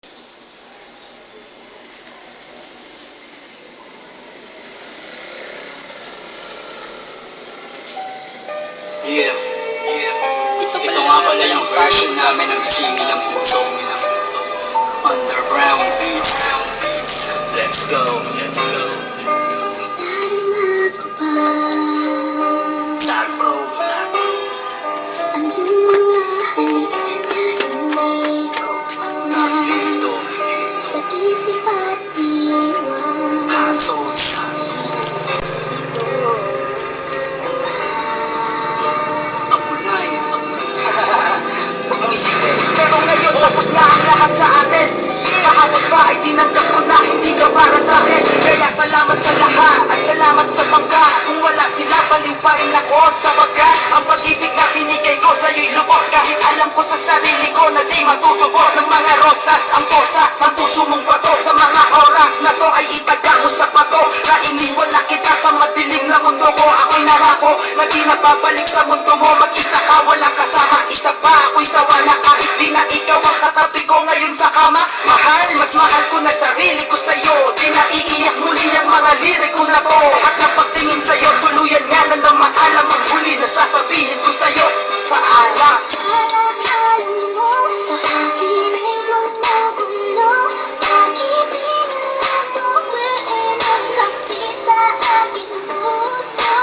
Yeah. Ito nga pala yung version namin ng Isingin ng Puso. Underground Beats. Let's go. Sarpro. Narito. Sa isip at iwan. Hot sauce. Pero ngayon tapos na ang lahat sa atin. Kahapon pa ay tinanggap ko na hindi ka para sa akin. Kaya salamat sa lahat at salamat sa bangka. Kung wala sila baliw pa rin ako sa bagat. Ang pag-ibig na binigay ko sa'yo'y lubos. Kahit alam ko sa sarili ko na di matutubos. Ng mga rosas, ang posas ng puso mong bato. Sa mga oras na to ay itaga mo sa bato. Na iniwan na kita sa madilim na mundo ko. Ako'y narako na di napabalik sa mundo mo. Mag-isa ka, walang kasama. Isa pa ako'y sawa na kahit di na ikaw ang katabi ko ngayon sa kama. Mahal, mas mahal ko na sarili ko sa'yo. Di na iiyak muli ang mga lirik ko na to. At napagtingin sa'yo, tuluyan nga na na maalam ang huli na sasabihin ko sa'yo. Paalam. Alam mo sa akin ay gumugulo. Bakit di na lang tuwiin ang kapit sa aking puso?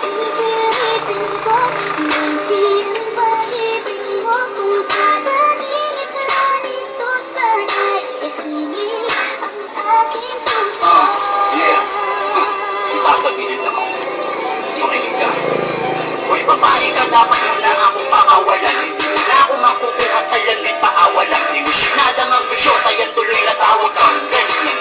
Pipilitin ko, hindi ang pag-ibig mo. Kung panaginip lang ito sana'y isingin ang aking puso. Yeah. Sasabihin lang ako. Makinig ka. Uy, babae ka, dapat mo na akong makawalan. Hindi mo na ako makukuha sa langit paawalan. Di mo sinadang ang presyo, sayan tuloy na tawag kang ganyan.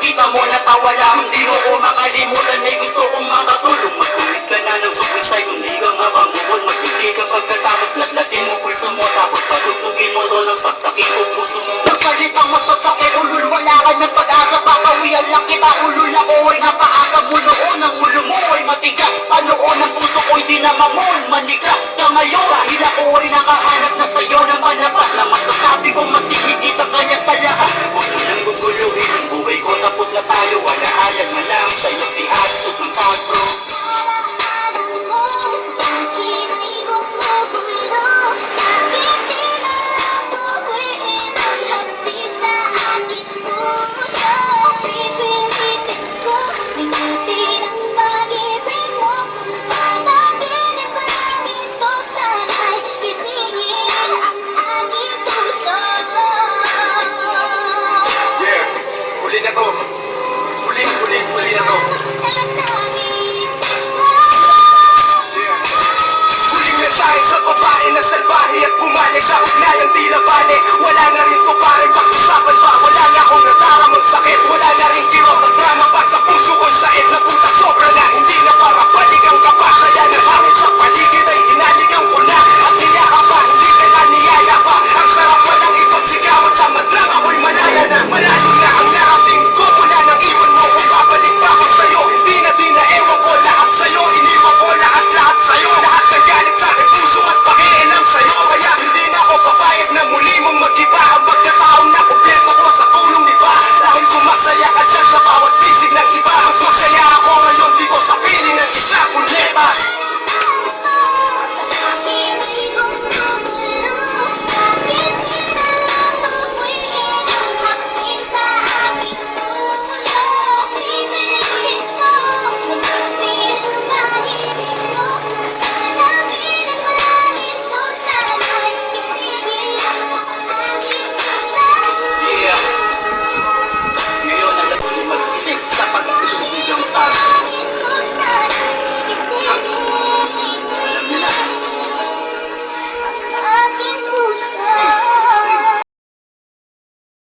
Kita mo na tawa lang, hindi mo ko makalimutan. May gusto kong makatulong. Magkulit ka na ng sumisay, kung di ka mabanguhon. Magpiti ka pagkatapos, latlasin mo pulso mo. Tapos patutugin mo to ng saksakin ko puso mo. Nagsalita mo sa sakit, ulul, wala ka ng pag-asa. Pakawihan lang kita, ulul, ako ay napaasa mo noon. Ang ulo mo ay matigas, panoon ang puso ko'y di na mamon. Manigas ka ngayon, dahil ako ay nakahanap na sa'yo ng manapat. Na masasabi kong masigigit ang kanya sa lahat. Huwag mo nang guguluhin ang buhay ko, tapos na tayo. Alaalan na lang sa'yo si Atsos ng Sarpro. Alam mo sa akin ay gumugulo. Bakit di na lang tuwiin ang hapit sa aking puso? Pipilitin ko, tingin ang pag-ibig mo. Kung panaginip lang ito sana'y isingin ang aking puso. Yeah, huli na to. Huli na to. Huling mensahe sa babae na salbahe at bumalik sa ugnayang tila bale.